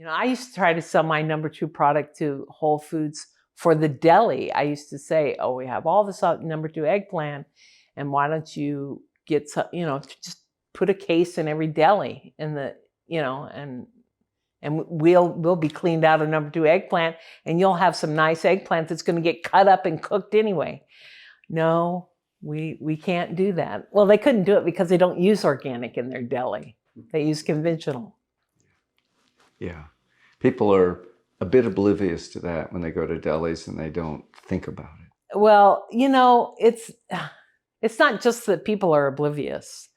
I used to try to sell my number 2 product to Whole Foods for the deli. I used to say, oh, we have all this number 2 eggplant, and why don't you get some, just put a case in every deli in the, and we'll be cleaned out of number 2 eggplant, and you'll have some nice eggplant that's going to get cut up and cooked anyway. No, we can't do that. Well, they couldn't do it because they don't use organic in their deli. They use conventional. Yeah. People are a bit oblivious to that when they go to delis and they don't think about it. Well, it's not just that people are oblivious.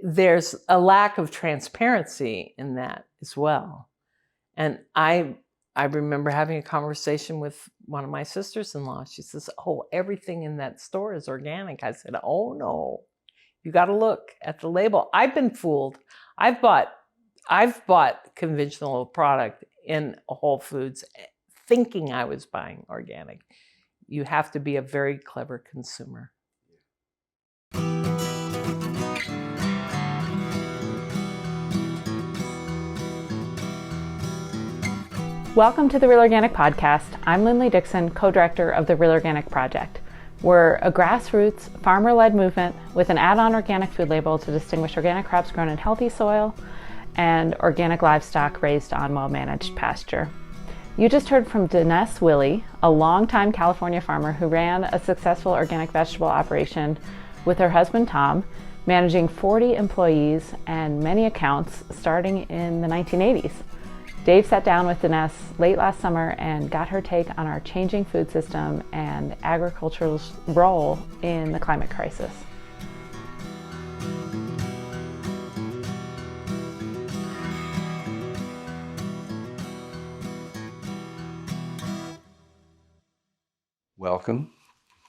There's a lack of transparency in that as well. And I remember having a conversation with one of my sisters-in-law. She says, oh, everything in that store is organic. I said, oh no, you got to look at the label. I've been fooled. I've bought conventional product in Whole Foods thinking I was buying organic. You have to be a very clever consumer. Welcome to the Real Organic Podcast. I'm Linley Dixon, co-director of the Real Organic Project. We're a grassroots, farmer-led movement with an add-on organic food label to distinguish organic crops grown in healthy soil and organic livestock raised on well-managed pasture. You just heard from Dennesse Willey, a longtime California farmer who ran a successful organic vegetable operation with her husband Tom, managing 40 employees and many accounts starting in the 1980s. Dave sat down with Dennesse late last summer and got her take on our changing food system and agriculture's role in the climate crisis. Welcome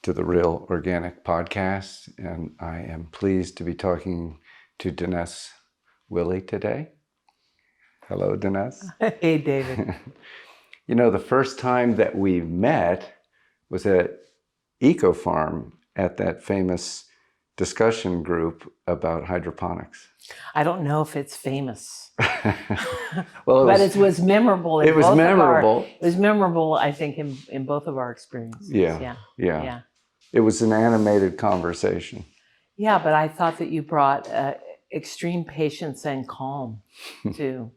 to the Real Organic Podcast, and I am pleased to be talking to Dennesse Willey today. Hello, Dennesse. Hey, David. The first time that we met was at Eco Farm at that famous discussion group about hydroponics. I don't know if it's famous. Well, it was memorable. It was memorable. It was memorable, I think, in both of our experiences. Yeah. It was an animated conversation. Yeah, but I thought that you brought extreme patience and calm to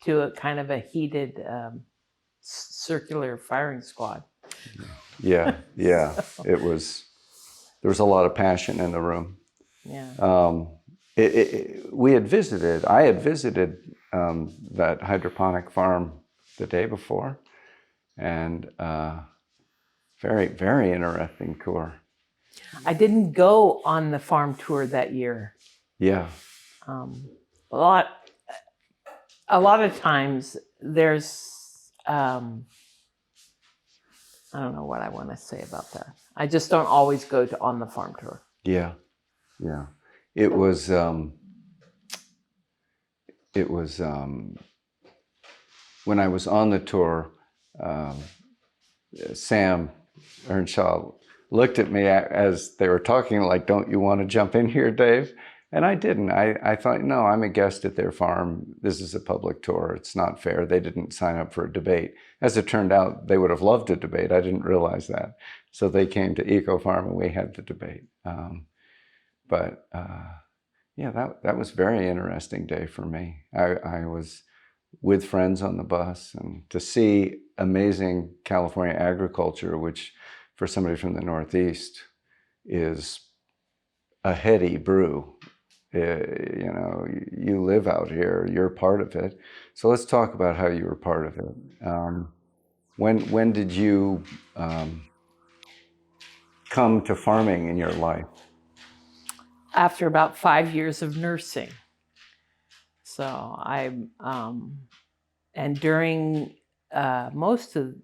a kind of a heated circular firing squad. Yeah. It was. There was a lot of passion in the room. Yeah. I had visited that hydroponic farm the day before, and very, very interesting tour. I didn't go on the farm tour that year. Yeah. A lot of times there's, I don't know what I want to say about that. I just don't always go on the farm tour. Yeah. It was when I was on the tour, Sam Earnshaw looked at me as they were talking like, don't you want to jump in here, Dave? And I didn't. I thought, no, I'm a guest at their farm. This is a public tour. It's not fair. They didn't sign up for a debate. As it turned out, they would have loved a debate. I didn't realize that. So they came to Eco Farm and we had the debate. That was a very interesting day for me. I was with friends on the bus, and to see amazing California agriculture, which for somebody from the Northeast is a heady brew. You live out here, you're part of it. So let's talk about how you were part of it. When did you come to farming in your life? After about 5 years of nursing. So and during most of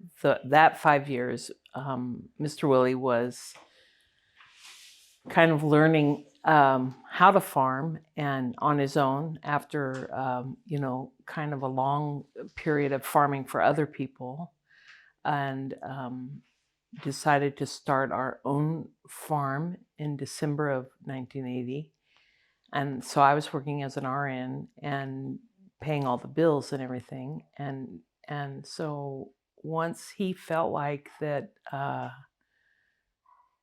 that 5 years, Mr. Willey was kind of learning how to farm and on his own after, kind of a long period of farming for other people, and decided to start our own farm in December of 1980. And so I was working as an RN, and paying all the bills and everything. And so once he felt like that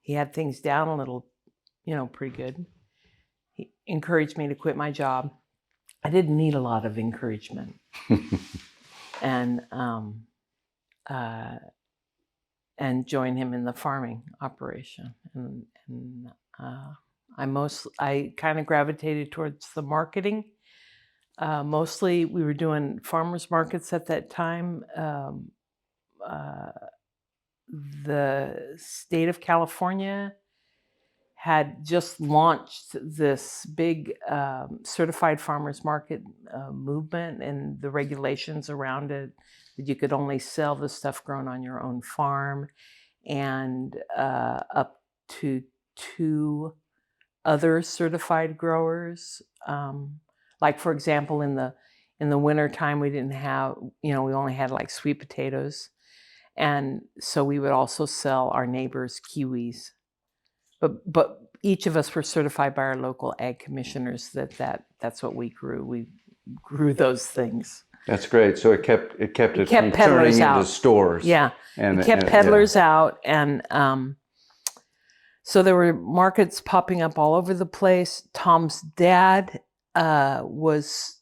he had things down a little, pretty good, he encouraged me to quit my job. I didn't need a lot of encouragement. And join him in the farming operation. And I kind of gravitated towards the marketing. Mostly we were doing farmers markets at that time. The state of California had just launched this big certified farmers market movement, and the regulations around it, that you could only sell the stuff grown on your own farm, and up to 2 other certified growers. Like, for example, in the winter time, we didn't have, we only had like sweet potatoes. And so we would also sell our neighbors kiwis. But each of us were certified by our local ag commissioners that's what we grew. We grew those things. That's great. So it kept it from turning peddlers out. into stores. Yeah, it kept peddlers out, and so there were markets popping up all over the place. Tom's dad was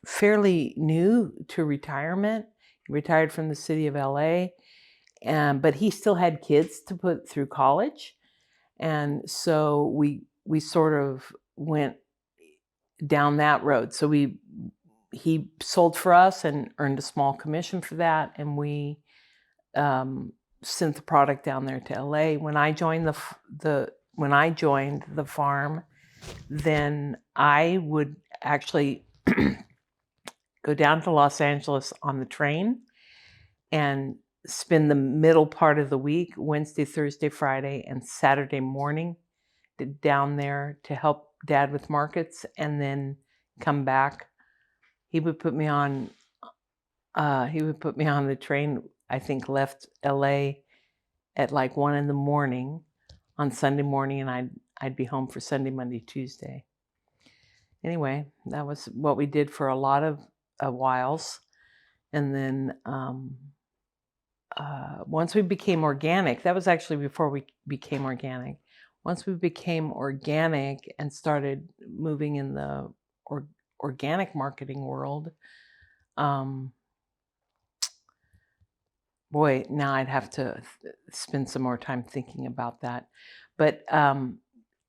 fairly new to retirement. He retired from the city of LA, but he still had kids to put through college. And so we sort of went down that road. So he sold for us and earned a small commission for that, and we sent the product down there to LA. When I joined the farm, then I would actually go down to Los Angeles on the train and spend the middle part of the week, Wednesday, Thursday, Friday, and Saturday morning down there to help Dad with markets, and then come back. He would put me on the train. I think left LA at like 1 a.m. on Sunday morning, and I'd be home for Sunday, Monday, Tuesday. Anyway, that was what we did for a lot of whiles. And then once we became organic, that was actually before we became organic. Once we became organic and started moving in the organic marketing world, boy, now I'd have to spend some more time thinking about that. But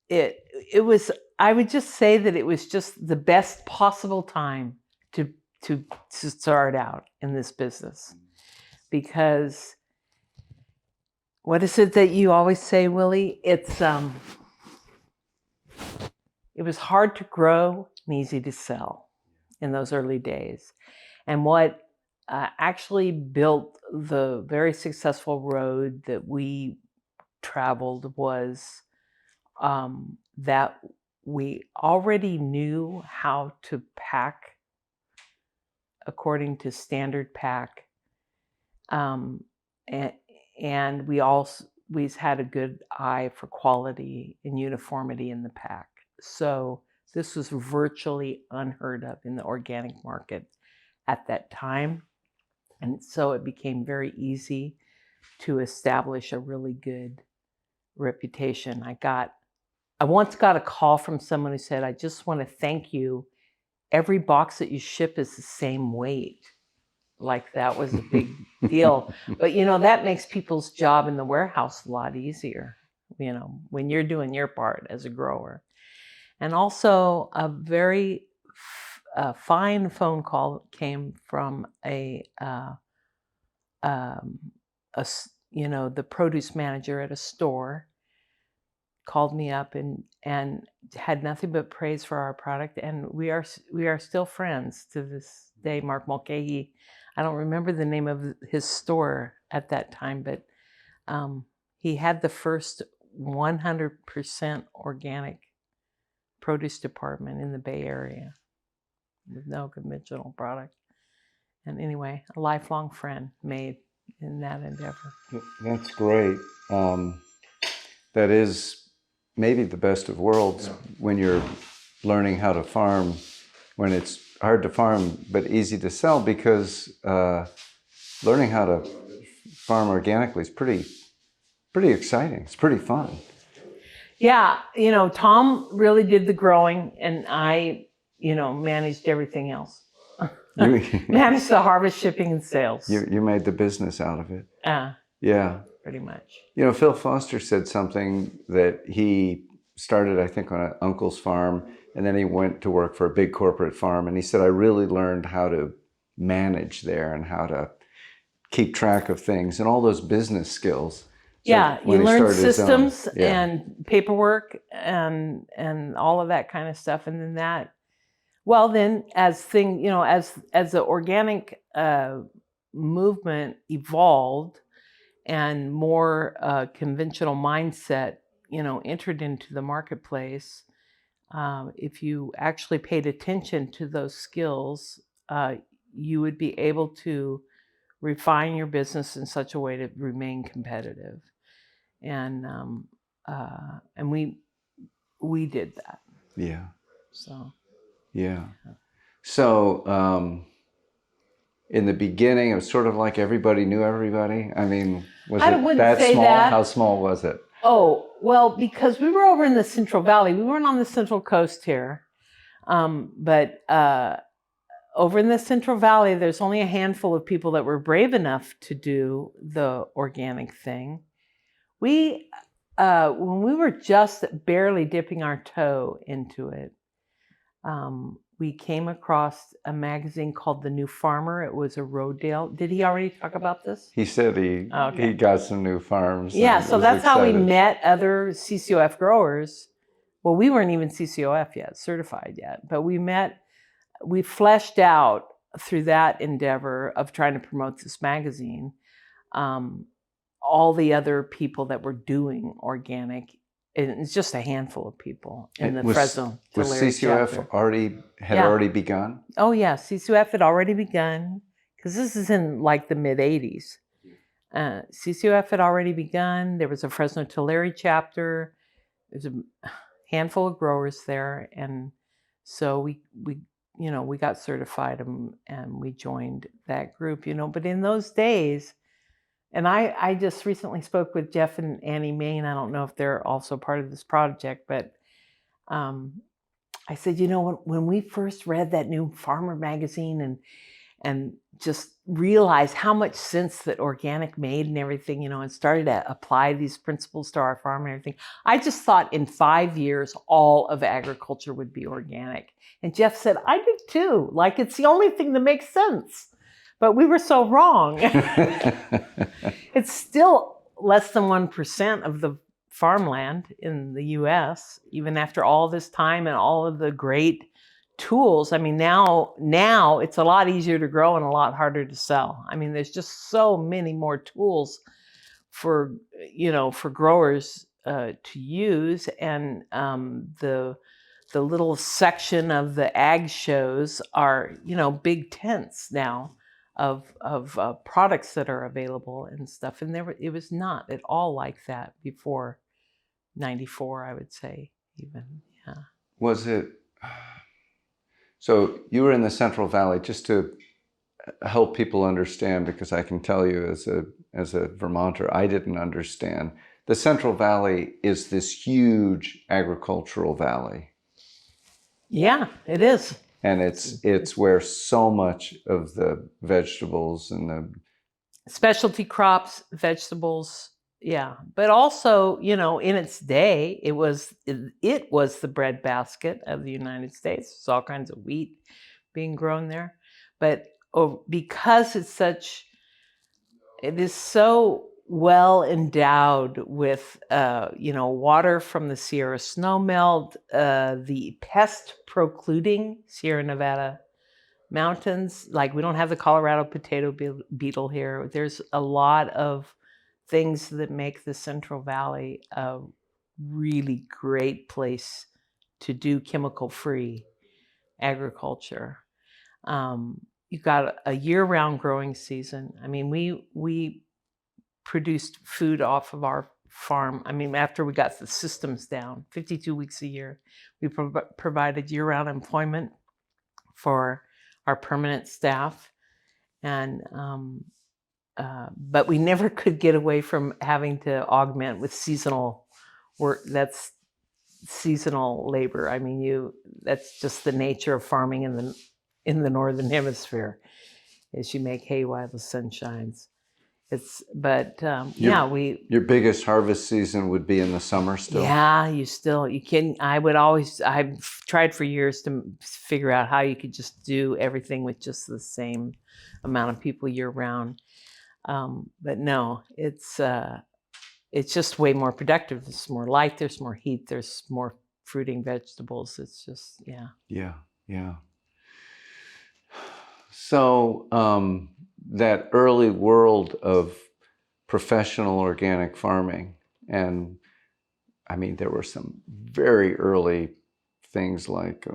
it was, I would just say that it was just the best possible time to start out in this business. Because what is it that you always say, Willie? It was hard to grow and easy to sell in those early days. And what actually built the very successful road that we traveled was that we already knew how to pack according to standard pack. And we always had a good eye for quality and uniformity in the pack. So this was virtually unheard of in the organic market at that time. And so it became very easy to establish a really good reputation. I once got a call from someone who said, "I just want to thank you. Every box that you ship is the same weight." Like that was a big deal. But that makes people's job in the warehouse a lot easier, when you're doing your part as a grower. And also a very fine phone call came from the produce manager at a store. Called me up and had nothing but praise for our product, and we are still friends to this day. Mark Mulcahy, I don't remember the name of his store at that time, but he had the first 100% organic produce department in the Bay Area with no conventional product. And anyway, a lifelong friend made in that endeavor. That's great. That is maybe the best of worlds when you're learning how to farm, when it's hard to farm, but easy to sell because learning how to farm organically is pretty exciting. It's pretty fun. Yeah, Tom really did the growing, and I, managed everything else. Managed the harvest, shipping, and sales. You made the business out of it. Yeah. Pretty much. Phil Foster said something that he started, I think, on an uncle's farm, and then he went to work for a big corporate farm, and he said, I really learned how to manage there and how to keep track of things and all those business skills. So you learn systems and paperwork and all of that kind of stuff, and then as the organic movement evolved and more conventional mindset, entered into the marketplace, if you actually paid attention to those skills, you would be able to refine your business in such a way to remain competitive. And we did that. Yeah. So. Yeah. So in the beginning, it was sort of like everybody knew everybody. I mean, was it that small? How small was it? Oh, well, because we were over in the Central Valley. We weren't on the Central Coast here. But over in the Central Valley, there's only a handful of people that were brave enough to do the organic thing. When we were just barely dipping our toe into it, we came across a magazine called The New Farmer. It was a Rodale. Did he already talk about this? He said he got some new farms. Yeah, so that's how we met other CCOF growers. Well, we weren't even CCOF yet, certified yet, but we fleshed out through that endeavor of trying to promote this magazine, all the other people that were doing organic. And it's just a handful of people in the Fresno. Was CCOF already begun? Oh yeah, CCOF had already begun, because this is in like the mid '80s. CCOF had already begun. There was a Fresno Tulare chapter. There's a handful of growers there, and so we got certified and we joined that group. But in those days. And I just recently spoke with Jeff and Annie Main. I don't know if they're also part of this project, but I said, when we first read that New Farmer magazine and just realized how much sense that organic made and everything, and started to apply these principles to our farm and everything, I just thought in 5 years, all of agriculture would be organic. And Jeff said, I do too. Like, it's the only thing that makes sense. But we were so wrong. It's still less than 1% of the farmland in the U.S., even after all this time and all of the great tools. I mean, now it's a lot easier to grow and a lot harder to sell. I mean, there's just so many more tools for growers to use. And the little section of the ag shows are, big tents now of products that are available and stuff. And it was not at all like that before 94, I would say, even. Yeah. Was it? So you were in the Central Valley, just to help people understand, because I can tell you as a Vermonter, I didn't understand. The Central Valley is this huge agricultural valley. Yeah, it is. And it's where so much of the vegetables and the specialty crops, vegetables, yeah. But also, in its day, it was the breadbasket of the United States. There's all kinds of wheat being grown there. But because it is so well endowed with, water from the Sierra snowmelt, the pest-precluding Sierra Nevada mountains. Like, we don't have the Colorado potato beetle here. There's a lot of things that make the Central Valley a really great place to do chemical-free agriculture. You've got a year-round growing season. I mean, we produced food off of our farm. I mean, after we got the systems down, 52 weeks a year, we provided year-round employment for our permanent staff, and but we never could get away from having to augment with seasonal work. That's seasonal labor. I mean, that's just the nature of farming in the northern hemisphere, is you make hay while the sun shines. Your biggest harvest season would be in the summer still? Yeah, you can. I've tried for years to figure out how you could just do everything with just the same amount of people year round. But no, it's just way more productive. There's more light, there's more heat, there's more fruiting vegetables. It's just, yeah. Yeah, yeah. So that early world of professional organic farming, and I mean, there were some very early things like,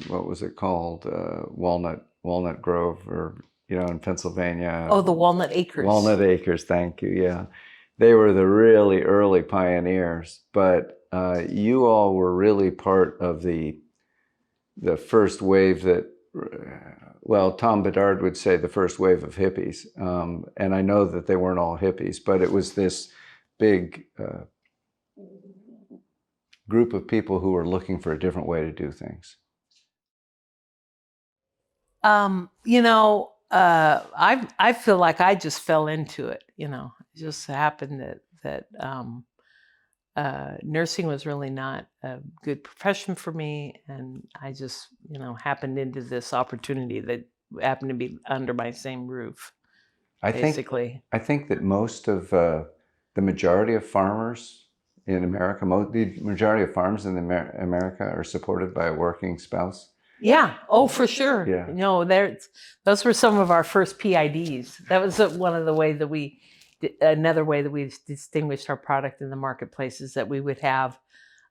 what was it called? Walnut Grove, or, in Pennsylvania. Oh, the Walnut Acres. Walnut Acres, thank you, yeah. They were the really early pioneers, but you all were really part of the first wave that, well, Tom Bedard would say the first wave of hippies. And I know that they weren't all hippies, but it was this big group of people who were looking for a different way to do things. I feel like I just fell into it. It just happened that nursing was really not a good profession for me, and I just happened into this opportunity that happened to be under my same roof. I think that most of the majority of farmers in America, the majority of farms in America are supported by a working spouse. Yeah. Oh, for sure. Yeah. No, those were some of our first PIDs. That was another way that we distinguished our product in the marketplace, is that we would have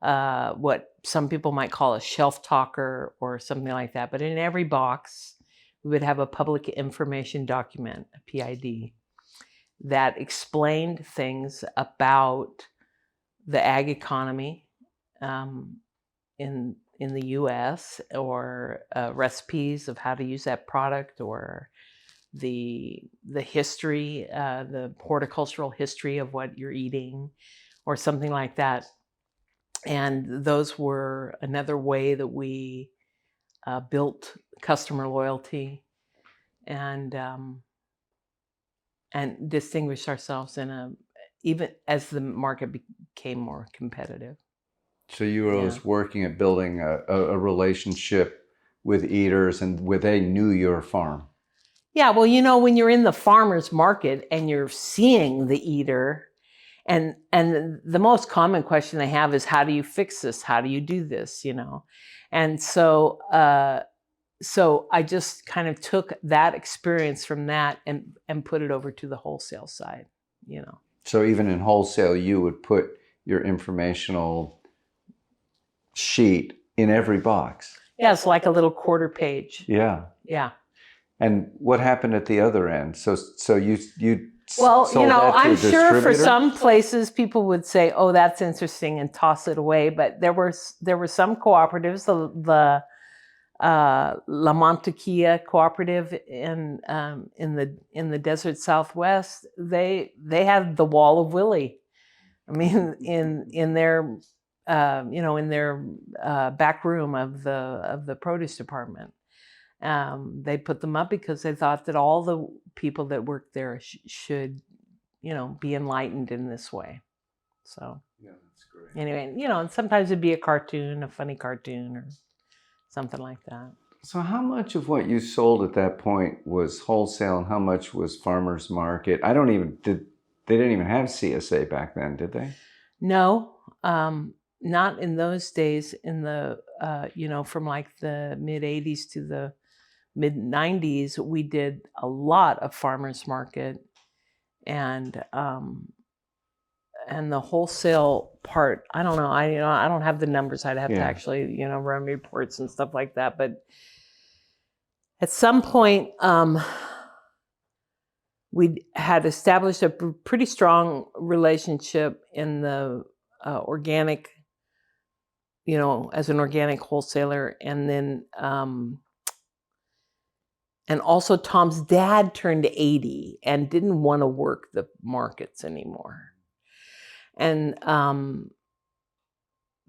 what some people might call a shelf talker or something like that. But in every box, we would have a public information document, a PID, that explained things about the ag economy in the U.S., or recipes of how to use that product, or the history, the horticultural history of what you're eating, or something like that. And those were another way that we built customer loyalty and distinguished ourselves even as the market became more competitive. So you were always working at building a relationship with eaters, and where they knew your farm. Yeah, well, when you're in the farmer's market and you're seeing the eater, and the most common question they have is, how do you fix this? How do you do this? And so I just kind of took that experience from that and put it over to the wholesale side. So even in wholesale, you would put your informational sheet in every box. Yeah, it's like a little quarter page. Yeah. Yeah. And what happened at the other end? So you well, sold that to I'm a sure for distributor? some places people would say, "Oh, that's interesting," and toss it away. But there were some cooperatives, the La Montequilla cooperative in the desert Southwest. They had the Wall of Willey. I mean, in their in their back room of the produce department. They put them up because they thought that all the people that worked there should, be enlightened in this way. So, yeah, that's great. Anyway, and sometimes it'd be a cartoon, a funny cartoon, or something like that. So how much of what you sold at that point was wholesale, and how much was farmers market? They didn't even have CSA back then, did they? No, not in those days. In the from like the mid 80s to the mid 90s, we did a lot of farmers market, and the wholesale part. I don't know. I don't have the numbers. I'd have to actually run reports and stuff like that. But at some point, we had established a pretty strong relationship in the organic, as an organic wholesaler. And then And also Tom's dad turned 80 and didn't want to work the markets anymore. And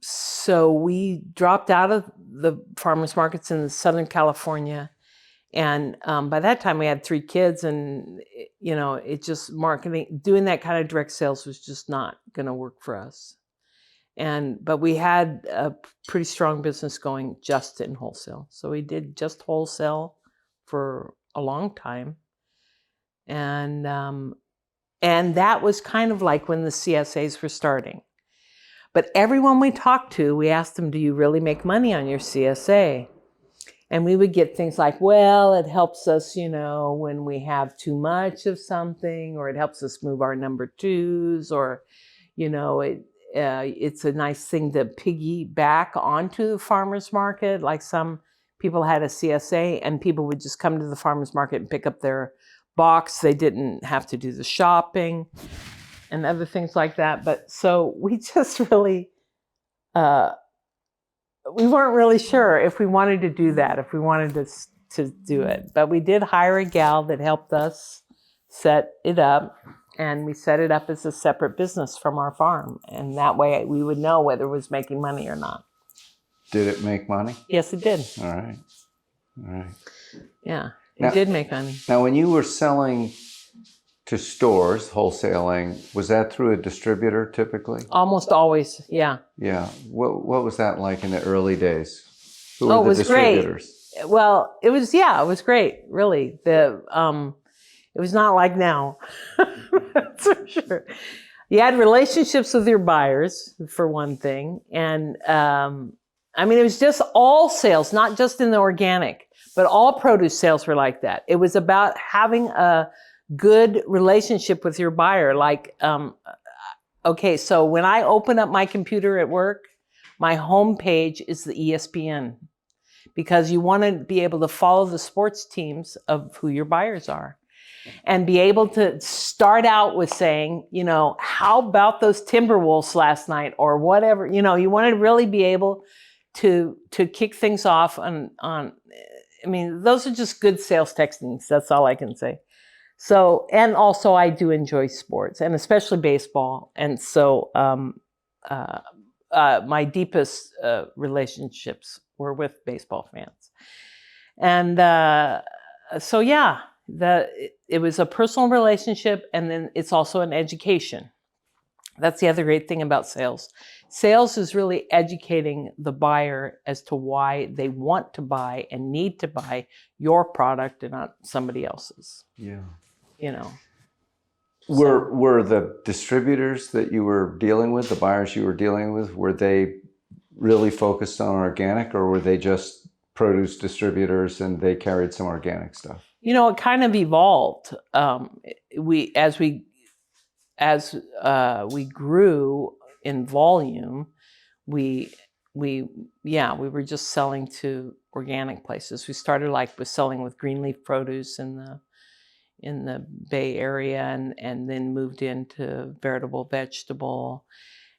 so we dropped out of the farmers markets in Southern California. And by that time we had 3 kids, and it just doing that kind of direct sales was just not going to work for us. But we had a pretty strong business going just in wholesale. So we did just wholesale for a long time. And that was kind of like when the CSAs were starting. But everyone we talked to, we asked them, do you really make money on your CSA? And we would get things like, well, it helps us, when we have too much of something, or it helps us move our number 2s, or, it's a nice thing to piggyback onto the farmer's market. Like some people had a CSA and people would just come to the farmer's market and pick up their box. They didn't have to do the shopping and other things like that. But so we just really, we weren't really sure if we wanted to do that, if we wanted to do it. But we did hire a gal that helped us set it up. And we set it up as a separate business from our farm. And that way we would know whether it was making money or not. Did it make money? Yes, it did. All right. Yeah, it did make money. Now, when you were selling to stores, wholesaling, was that through a distributor typically? Almost always, yeah. Yeah. What was that like in the early days? Who Oh, were it the was great. distributors? Well, it was great, really. It was not like now, that's for sure. You had relationships with your buyers, for one thing. And it was just all sales, not just in the organic, but all produce sales were like that. It was about having a good relationship with your buyer. Like, okay, so when I open up my computer at work, my home page is the ESPN, because you want to be able to follow the sports teams of who your buyers are. And be able to start out with saying, how about those Timberwolves last night, or whatever. You want to really be able to kick things off on. Those are just good sales techniques. That's all I can say. So, and also I do enjoy sports, and especially baseball. And so my deepest relationships were with baseball fans. And so, yeah. It was a personal relationship, and then it's also an education. That's the other great thing about sales. Sales is really educating the buyer as to why they want to buy and need to buy your product and not somebody else's. Yeah. Were the distributors that you were dealing with, the buyers you were dealing with, were they really focused on organic, or were they just produce distributors and they carried some organic stuff? It kind of evolved. As we grew in volume, we were just selling to organic places. We started with selling with green leaf produce in the Bay Area, and then moved into veritable vegetable.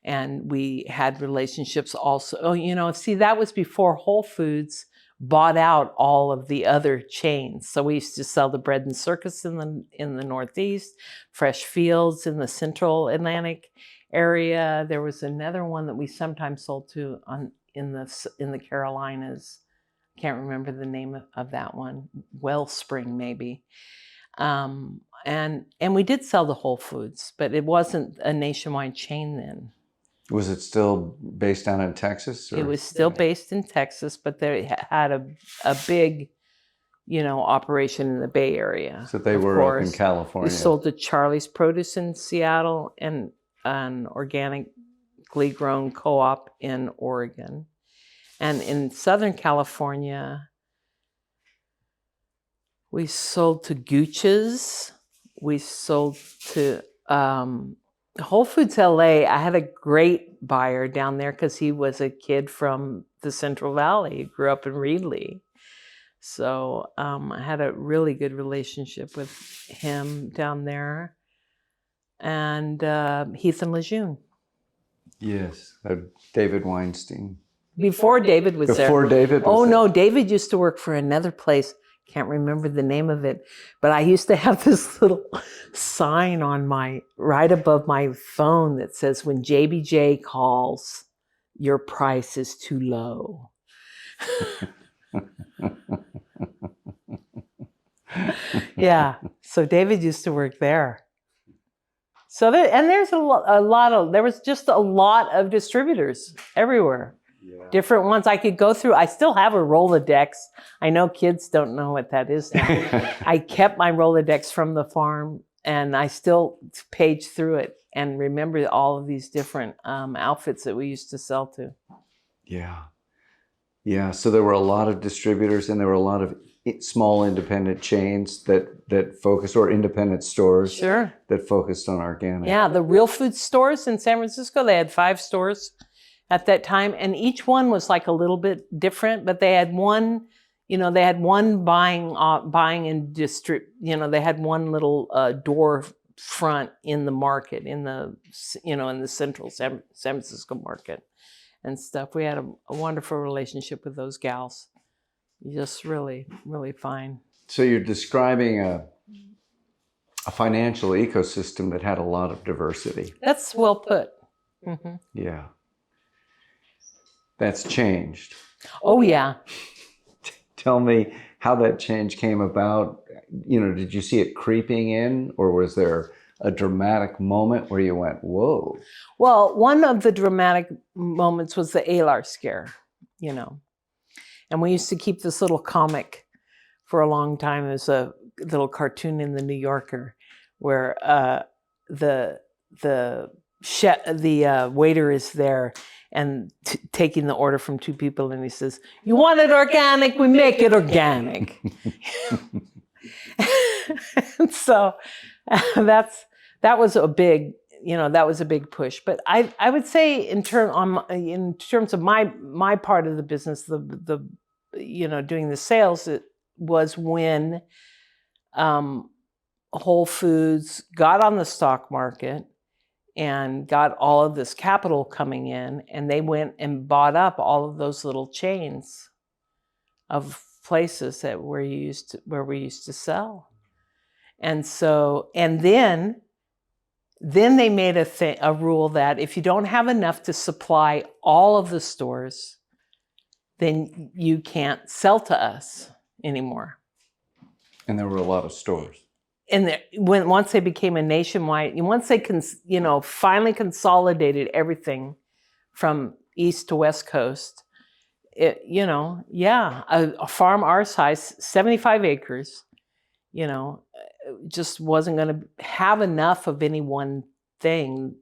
And we had relationships also. That was before Whole Foods bought out all of the other chains. So we used to sell the Bread and Circus in the Northeast, Fresh Fields in the Central Atlantic area. There was another one that we sometimes sold to in the Carolinas. Can't remember the name of that one. Wellspring maybe. And we did sell to Whole Foods, but it wasn't a nationwide chain then. Was it still based down in Texas? Or? It was still based in Texas, but they had a big, operation in the Bay Area. So they were up in California. We sold to Charlie's Produce in Seattle and an organically grown co-op in Oregon. And in Southern California, we sold to Gooch's. We sold to Whole Foods LA. I had a great buyer down there because he was a kid from the Central Valley. He grew up in Reedley. So I had a really good relationship with him down there. And Heath and Lejeune. Yes, David Weinstein. Before David was there. Before David was there. No, David used to work for another place. can't remember the name of it, but I used to have this little sign on right above my phone that says, when JBJ calls, your price is too low. Yeah. So David used to work there. So there was just a lot of distributors everywhere. Yeah. Different ones I could go through. I still have a Rolodex. I know kids don't know what that is now. I kept my Rolodex from the farm, and I still page through it and remember all of these different outfits that we used to sell to. Yeah. Yeah. So there were a lot of distributors, and there were a lot of small independent chains that focused, or independent stores Sure. that focused on organic. Yeah, the real food stores in San Francisco, they had 5 stores at that time, and each one was like a little bit different, but they had one, they had one buying and they had one little door front in the market, in the central San Francisco market and stuff. We had a wonderful relationship with those gals. Just really, really fine. So you're describing a financial ecosystem that had a lot of diversity. That's well put. Mm-hmm. Yeah. That's changed. Oh, yeah. Tell me how that change came about. Did you see it creeping in, or was there a dramatic moment where you went, whoa? Well, one of the dramatic moments was the Alar scare, And we used to keep this little comic for a long time. It was a little cartoon in the New Yorker where the waiter is there and taking the order from 2 people, and he says, "You want it organic? We make it organic." And so that was a big push. But I would say in terms of my part of the business, the doing the sales, it was when Whole Foods got on the stock market and got all of this capital coming in, and they went and bought up all of those little chains of places where we used to sell. And so, and then they made a rule that if you don't have enough to supply all of the stores, then you can't sell to us anymore. And there were a lot of stores. And once they became a nationwide, once they finally consolidated everything from East to West Coast, a farm our size, 75 acres, just wasn't going to have enough of any one thing.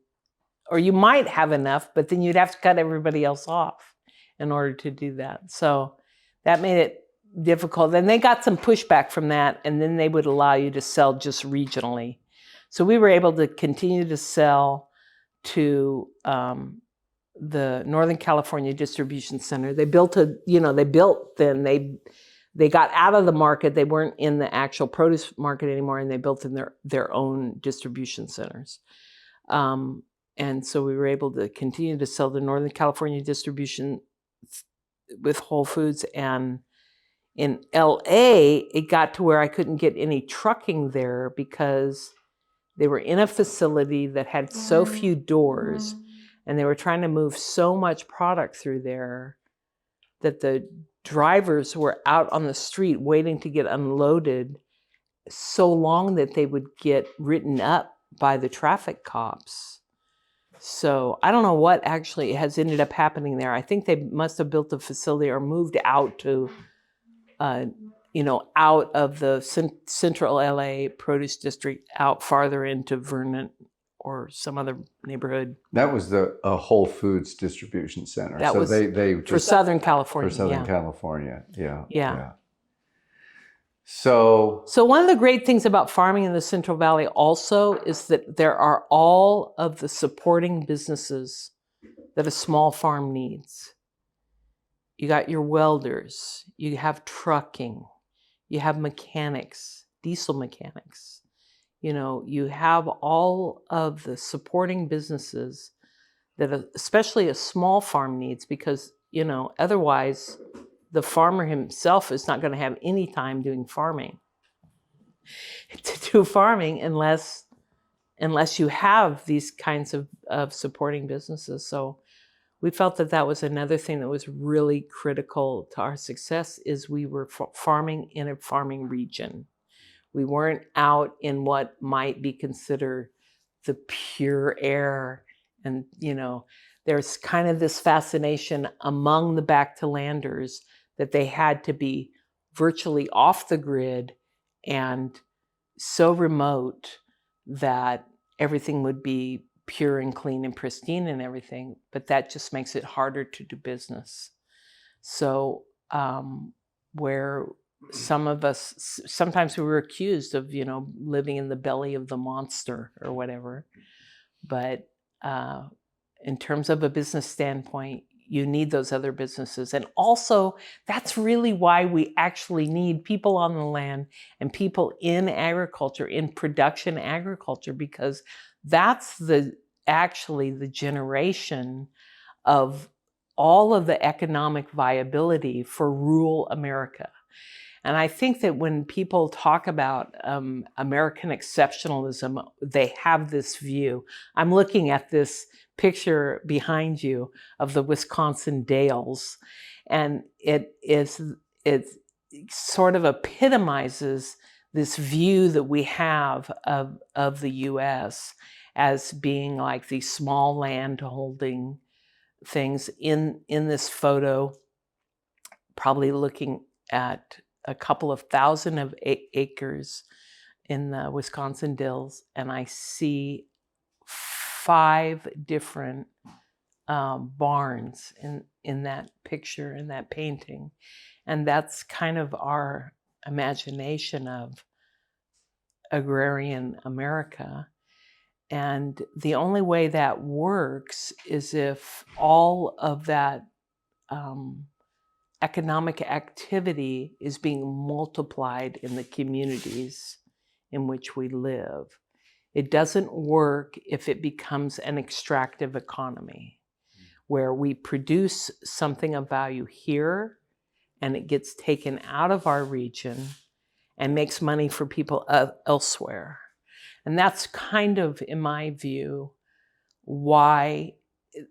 Or you might have enough, but then you'd have to cut everybody else off in order to do that. So that made it difficult. And they got some pushback from that, and then they would allow you to sell just regionally. So we were able to continue to sell to the Northern California Distribution Center. They got out of the market. They weren't in the actual produce market anymore, and they built in their own distribution centers. And so we were able to continue to sell the Northern California distribution with Whole Foods. And in LA, it got to where I couldn't get any trucking there because they were in a facility that had so few doors, and they were trying to move so much product through there that the drivers were out on the street waiting to get unloaded so long that they would get written up by the traffic cops. So I don't know what actually has ended up happening there. I think they must have built a facility or moved out to out of the central LA produce district, out farther into Vernon or some other neighborhood. That was a Whole Foods distribution center. That was for Southern California. For Southern California, yeah. Yeah. So one of the great things about farming in the Central Valley also is that there are all of the supporting businesses that a small farm needs. You got your welders, you have trucking, you have mechanics, diesel mechanics. You have all of the supporting businesses that especially a small farm needs, because, otherwise the farmer himself is not going to have any time doing farming unless you have these kinds of supporting businesses. So we felt that was another thing that was really critical to our success, is we were farming in a farming region. We weren't out in what might be considered the pure air. And, there's kind of this fascination among the back-to-landers that they had to be virtually off the grid and so remote that everything would be pure and clean and pristine and everything, but that just makes it harder to do business. So where some of us, sometimes we were accused of, living in the belly of the monster or whatever. But in terms of a business standpoint, you need those other businesses. And also, that's really why we actually need people on the land and people in agriculture, in production agriculture, because that's actually the generation of all of the economic viability for rural America. And I think that when people talk about American exceptionalism, they have this view. I'm looking at this picture behind you of the Wisconsin Dales, and it sort of epitomizes this view that we have of the U.S. as being like these small land holding things. In this photo, probably looking at a couple of thousand of acres in the Wisconsin Dells, and I see 5 different barns in that picture, in that painting. And that's kind of our imagination of agrarian America. And the only way that works is if all of that economic activity is being multiplied in the communities in which we live. It doesn't work if it becomes an extractive economy, where we produce something of value here and it gets taken out of our region and makes money for people elsewhere. And that's kind of, in my view, why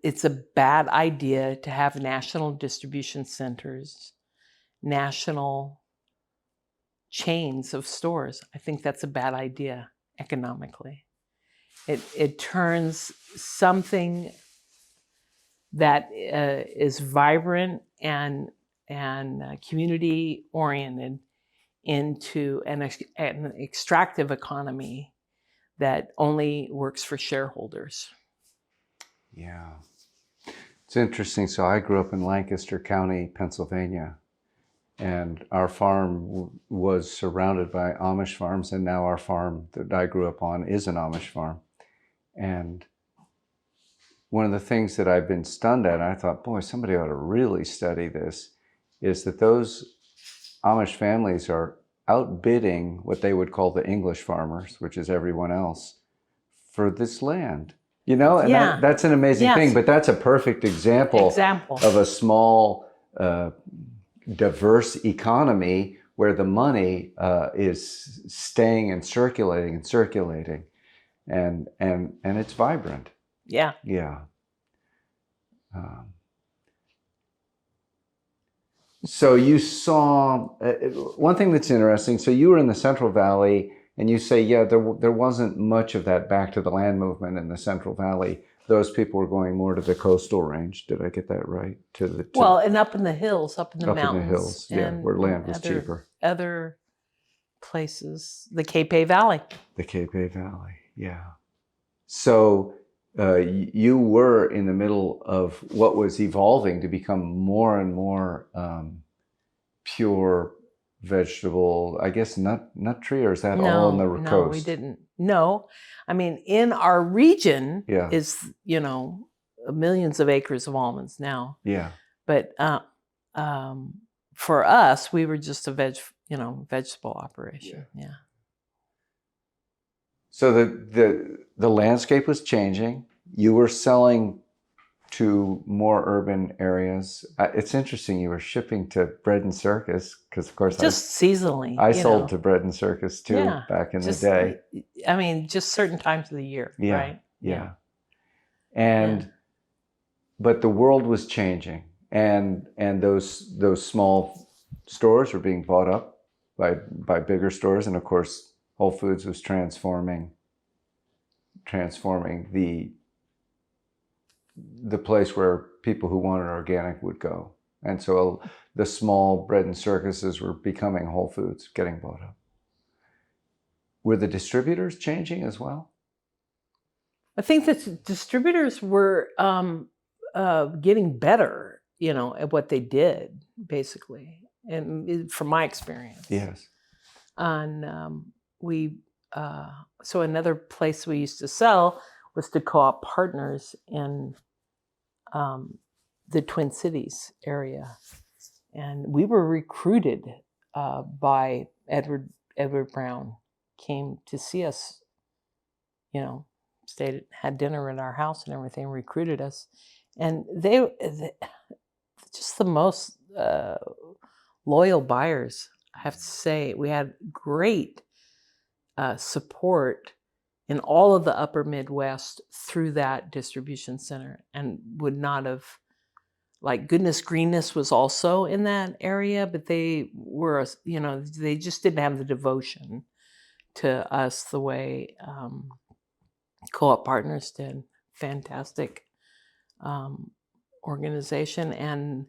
it's a bad idea to have national distribution centers, national chains of stores. I think that's a bad idea economically. It turns something that is vibrant and community oriented into an extractive economy that only works for shareholders. Yeah. It's interesting. So I grew up in Lancaster County, Pennsylvania, and our farm was surrounded by Amish farms, and now our farm that I grew up on is an Amish farm. And one of the things that I've been stunned at, and I thought, boy, somebody ought to really study this, is that those Amish families are outbidding what they would call the English farmers, which is everyone else, for this land. And Yeah. that's an amazing Yes. thing, but that's a perfect example of a small, diverse economy where the money is staying and circulating, and it's vibrant. Yeah. Yeah. So you saw, one thing that's interesting, so you were in the Central Valley, and you say, yeah, there wasn't much of that back to the land movement in the Central Valley. Those people were going more to the coastal range. Did I get that right? Well, and up in the hills, up in the up mountains. In the hills, yeah, where land was cheaper. Other places, the Cape Valley. The Cape Valley, yeah. So you were in the middle of what was evolving to become more and more pure vegetable, I guess nut tree, or is that all on the coast? No, we didn't. No, I mean, in our region is, millions of acres of almonds now. Yeah. But for us, we were just a vegetable operation. Yeah. So the landscape was changing. You were selling to more urban areas. It's interesting you were shipping to Bread and Circus because, of course, just seasonally. I sold to Bread and Circus too back in the day. I mean, just certain times of the year, right? Yeah. And but the world was changing, and those small stores were being bought up by bigger stores, and of course, Whole Foods was transforming the place where people who wanted organic would go. And so the small Bread and Circuses were becoming Whole Foods, getting bought up. Were the distributors changing as well? I think that distributors were getting better, at what they did, basically, and from my experience. Yes. And so another place we used to sell was to co-op partners in the Twin Cities area, and we were recruited by Edward Brown. Came to see us, had dinner at our house and everything, recruited us, and they just the most loyal buyers. I have to say, we had great support in all of the upper Midwest through that distribution center, and would not have, like Goodness Greenness was also in that area, but they were, they just didn't have the devotion to us the way Co-op Partners did. Fantastic organization, and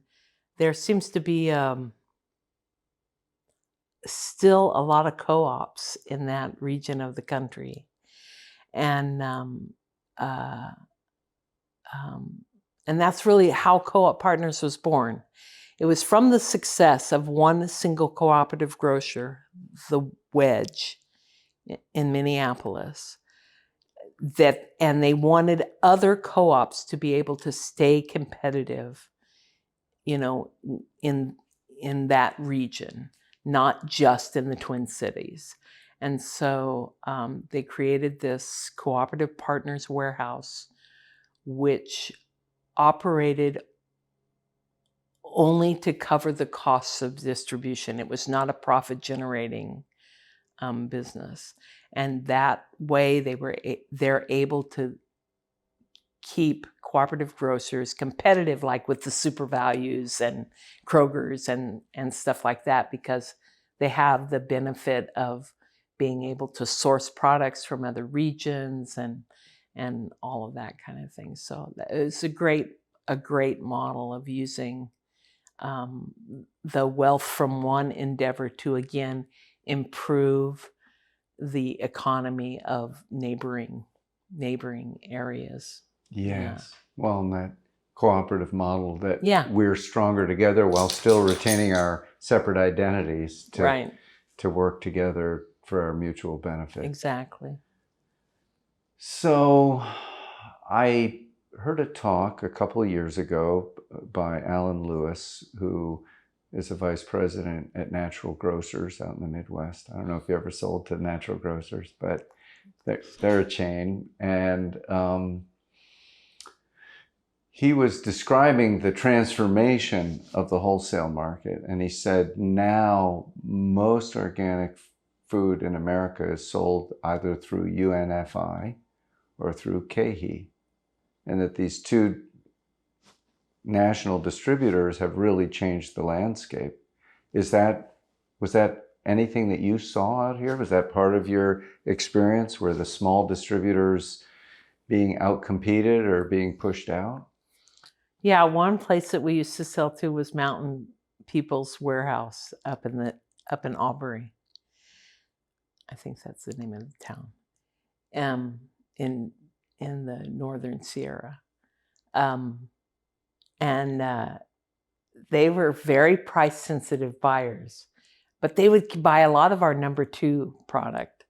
there seems to be still a lot of co-ops in that region of the country, and that's really how Co-op Partners was born. It was from the success of one single cooperative grocer, the Wedge, in Minneapolis, and they wanted other co-ops to be able to stay competitive, in that region, not just in the Twin Cities. And so they created this Cooperative Partners Warehouse, which operated only to cover the costs of distribution. It was not a profit-generating business, and that way they're able to keep cooperative grocers competitive, like with the Super Values and Kroger's and stuff like that, because they have the benefit of being able to source products from other regions and all of that kind of thing. So it's a great model of using the wealth from one endeavor to, again, improve the economy of neighboring areas. Yes. Well, and that cooperative model that we're stronger together while still retaining our separate identities to work together for our mutual benefit. Exactly. So I heard a talk a couple of years ago by Alan Lewis, who is a vice president at Natural Grocers out in the Midwest. I don't know if you ever sold to Natural Grocers, but they're a chain. And he was describing the transformation of the wholesale market. And he said now most organic food in America is sold either through UNFI or through KeHE. And that these two national distributors have really changed the landscape. Was that anything that you saw out here? Was that part of your experience, where the small distributors being outcompeted or being pushed out? Yeah, one place that we used to sell to was Mountain People's Warehouse up in Aubrey. I think that's the name of the town. In the Northern Sierra. And they were very price sensitive buyers, but they would buy a lot of our number 2 product.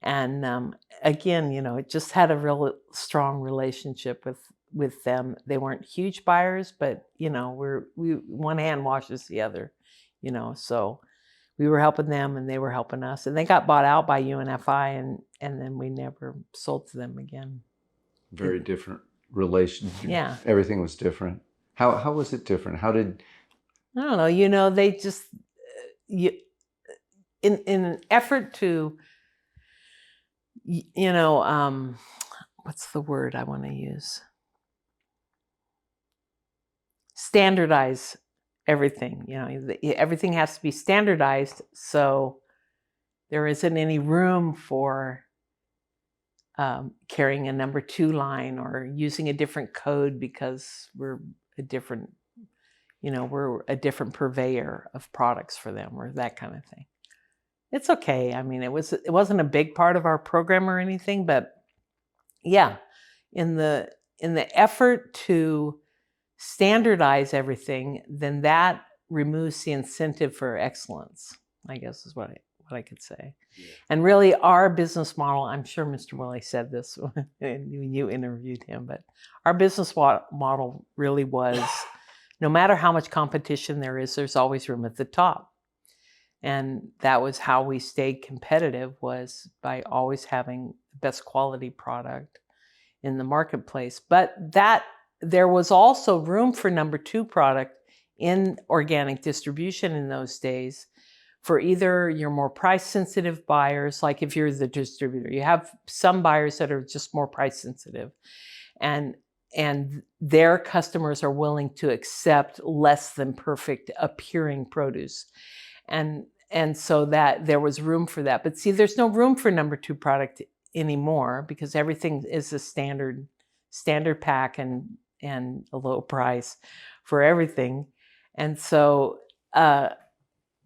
And again, it just had a real strong relationship with them. They weren't huge buyers, but one hand washes the other, so we were helping them and they were helping us, and they got bought out by UNFI, and then we never sold to them again. Very different relation. Yeah. Everything was different. How was it different? How did? I don't know. They just in an effort to what's the word I want to use? Standardize everything. Everything has to be standardized, so there isn't any room for carrying a number 2 line or using a different code because we're a different purveyor of products for them or that kind of thing. It's okay. I mean, it wasn't a big part of our program or anything, but yeah, in the effort to standardize everything, then that removes the incentive for excellence, I guess is what I could say. Yeah. And really our business model, I'm sure Mr. Willey said this when you interviewed him, but our business model really was, no matter how much competition there is, there's always room at the top. And that was how we stayed competitive, was by always having the best quality product in the marketplace. But that there was also room for number 2 product in organic distribution in those days for either your more price sensitive buyers, like if you're the distributor, you have some buyers that are just more price sensitive, and their customers are willing to accept less than perfect appearing produce. And so that there was room for that. But see, there's no room for number 2 product anymore because everything is a standard pack and a low price for everything. And so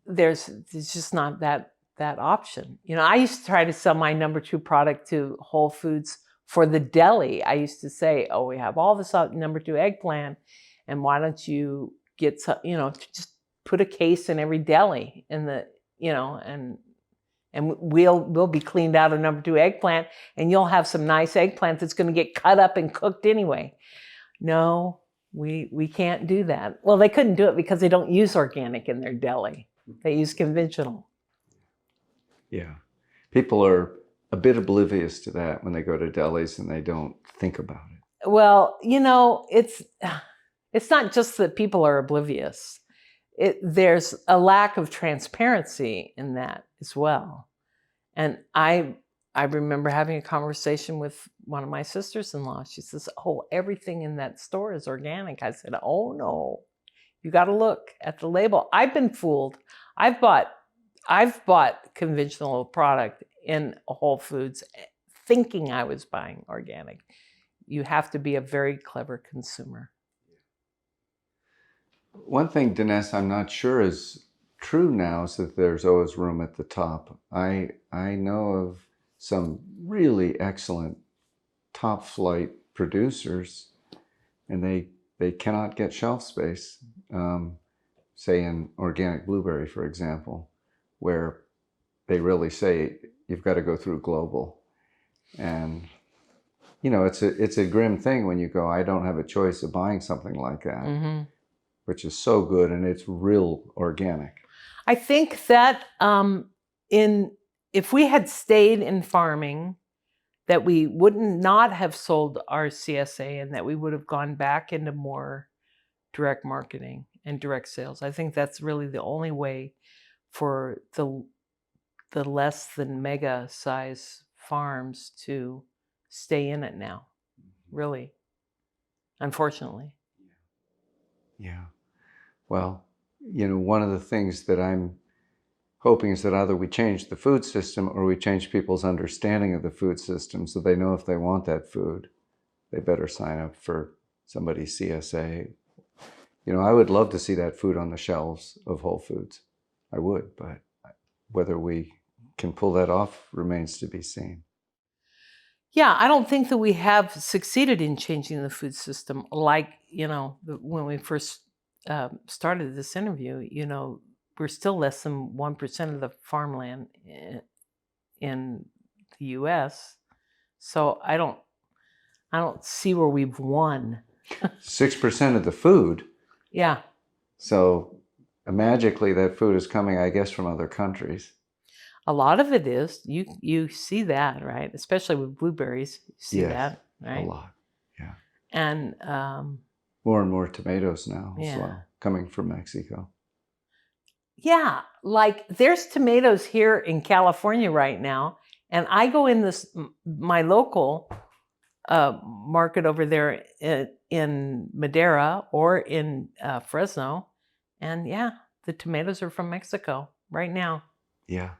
there's just not that option. I used to try to sell my number 2 product to Whole Foods for the deli. I used to say, oh, we have all this number 2 eggplant, and why don't you get some, just put a case in every deli in the, and we'll be cleaned out of number 2 eggplant, and you'll have some nice eggplant that's going to get cut up and cooked anyway. No, we can't do that. Well, they couldn't do it because they don't use organic in their deli. They use conventional. Yeah. People are a bit oblivious to that when they go to delis and they don't think about it. Well, it's not just that people are oblivious. There's a lack of transparency in that as well. And I remember having a conversation with one of my sisters-in-law. She says, oh, everything in that store is organic. I said, oh no, you got to look at the label. I've been fooled. I've bought conventional product in Whole Foods thinking I was buying organic. You have to be a very clever consumer. One thing, Dennesse, I'm not sure is true now is that there's always room at the top. I know of some really excellent top flight producers, and they cannot get shelf space, say in organic blueberry, for example, where they really say you've got to go through global. And it's a grim thing when you go, I don't have a choice of buying something like that. Mm-hmm. Which is so good, and it's real organic. I think that if we had stayed in farming, that we would not have sold our CSA, and that we would have gone back into more direct marketing and direct sales. I think that's really the only way for the less than mega size farms to stay in it now, really, unfortunately. Yeah. Well, one of the things that I'm hoping is that either we change the food system or we change people's understanding of the food system so they know if they want that food, they better sign up for somebody's CSA. I would love to see that food on the shelves of Whole Foods. I would, but whether we can pull that off remains to be seen. Yeah, I don't think that we have succeeded in changing the food system. Like, when we first started this interview, we're still less than 1% of the farmland in the U.S. So I don't see where we've won. 6% of the food. Yeah. So magically that food is coming, I guess, from other countries. A lot of it is. You see that, right? Especially with blueberries, you see that, right? A lot, yeah. And more and more tomatoes now as Yeah. well, coming from Mexico. yeah, like there's tomatoes here in California right now, and I go in my local market over there in Madera or in Fresno, and yeah, the tomatoes are from Mexico right now. Yeah.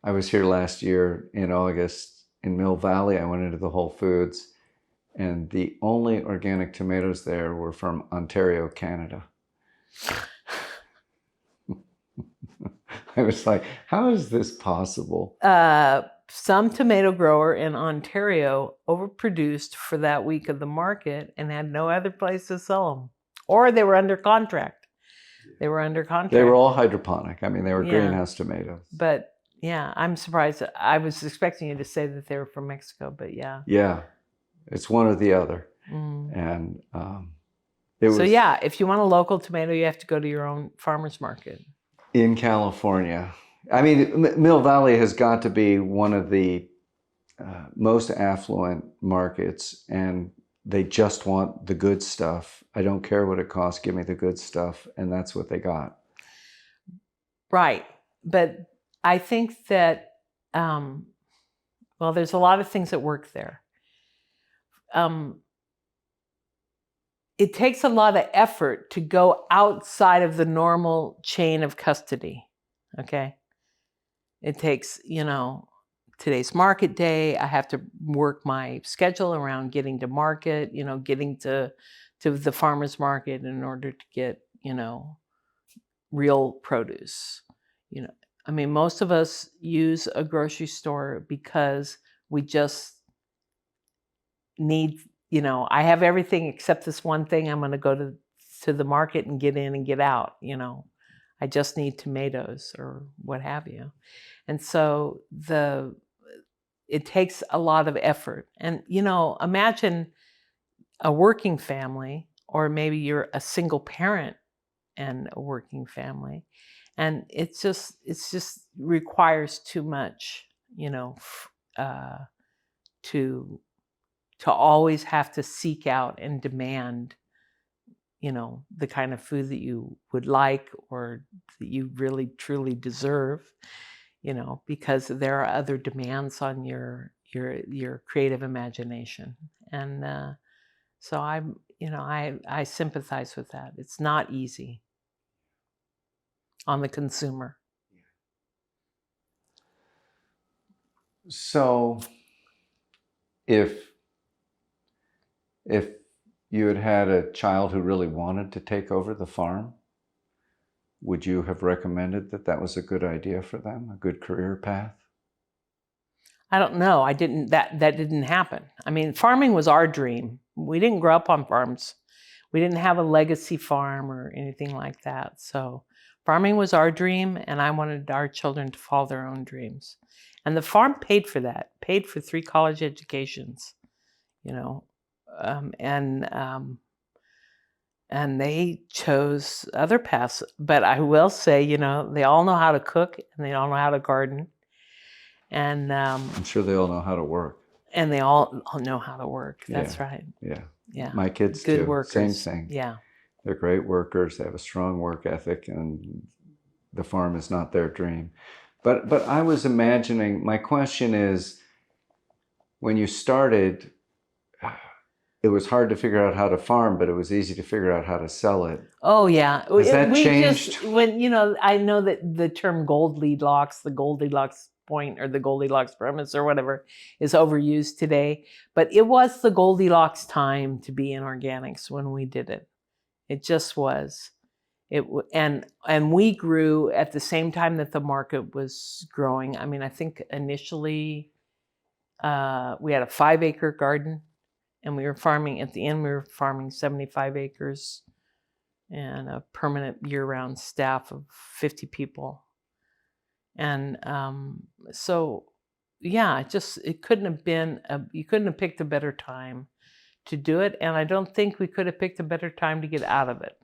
I was here last year in August in Mill Valley. I went into the Whole Foods, and the only organic tomatoes there were from Ontario, Canada. I was like, how is this possible? Some tomato grower in Ontario overproduced for that week of the market and had no other place to sell them, or they were under contract. They were under contract. They were all hydroponic. I mean, they were Yeah. greenhouse tomatoes. But yeah, I'm surprised. I was expecting you to say that they were from Mexico, but yeah. Yeah, it's one or the other. Mm. And it was So yeah, if you want a local tomato, you have to go to your own farmer's market. in California. I mean, Mill Valley has got to be one of the most affluent markets, and they just want the good stuff. I don't care what it costs, give me the good stuff, and that's what they got. Right. But I think that, well, there's a lot of things that work there. It takes a lot of effort to go outside of the normal chain of custody, okay? It takes, today's market day. I have to work my schedule around getting to market, getting to the farmer's market in order to get, real produce. I mean, most of us use a grocery store because we just need, I have everything except this one thing. I'm going to go to the market and get in and get out, I just need tomatoes or what have you. And so it takes a lot of effort. And, imagine a working family, or maybe you're a single parent and a working family. And it just requires too much, to always have to seek out and demand, the kind of food that you would like or that you really truly deserve, because there are other demands on your creative imagination. And so I sympathize with that. It's not easy on the consumer. So if you had a child who really wanted to take over the farm, would you have recommended that was a good idea for them, a good career path? I don't know. That didn't happen. I mean, farming was our dream. We didn't grow up on farms. We didn't have a legacy farm or anything like that. So farming was our dream, and I wanted our children to follow their own dreams. And the farm paid for that, paid for 3 college educations, and they chose other paths. But I will say, they all know how to cook and they all know how to garden. And I'm sure they all know how to work. And they all know how to work. That's Yeah. right. Yeah. Yeah. My kids Good too. workers. Same thing. Yeah. They're great workers. They have a strong work ethic, and the farm is not their dream. But I was imagining, my question is, when you started, it was hard to figure out how to farm, but it was easy to figure out how to sell it. Oh yeah. Has that changed? I know that the term Goldilocks, the Goldilocks point or the Goldilocks premise or whatever is overused today, but it was the Goldilocks time to be in organics when we did it. It just was. And we grew at the same time that the market was growing. I mean, I think initially we had a 5-acre garden, and we were farming, at the end we were farming 75 acres and a permanent year-round staff of 50 people. And so, yeah, it couldn't have been, you couldn't have picked a better time to do it. And I don't think we could have picked a better time to get out of it.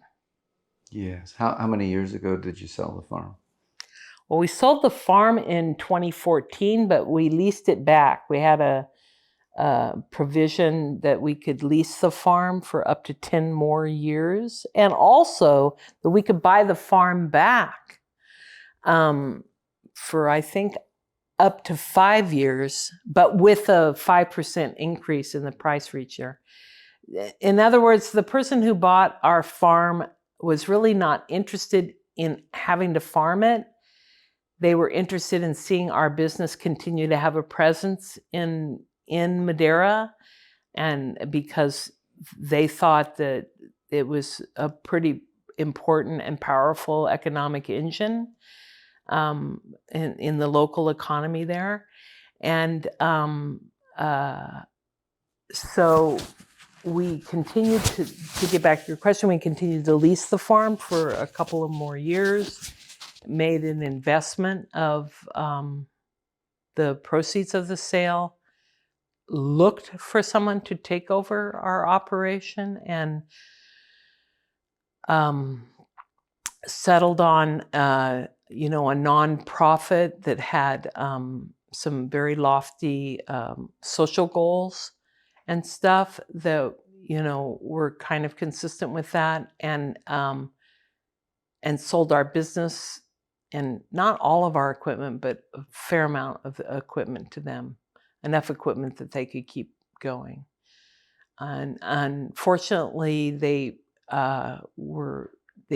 Yes. How many years ago did you sell the farm? Well, we sold the farm in 2014, but we leased it back. We had provision that we could lease the farm for up to 10 more years, and also that we could buy the farm back for, I think, up to 5 years, but with a 5% increase in the price for each year. In other words, the person who bought our farm was really not interested in having to farm it. They were interested in seeing our business continue to have a presence in Madera, and because they thought that it was a pretty important and powerful economic engine in the local economy there. And so we continued to get back to your question, we continued to lease the farm for a couple of more years, made an investment of the proceeds of the sale, looked for someone to take over our operation, and settled on a nonprofit that had some very lofty social goals and stuff that were kind of consistent with that, and sold our business and not all of our equipment, but a fair amount of the equipment to them, enough equipment that they could keep going. And unfortunately, they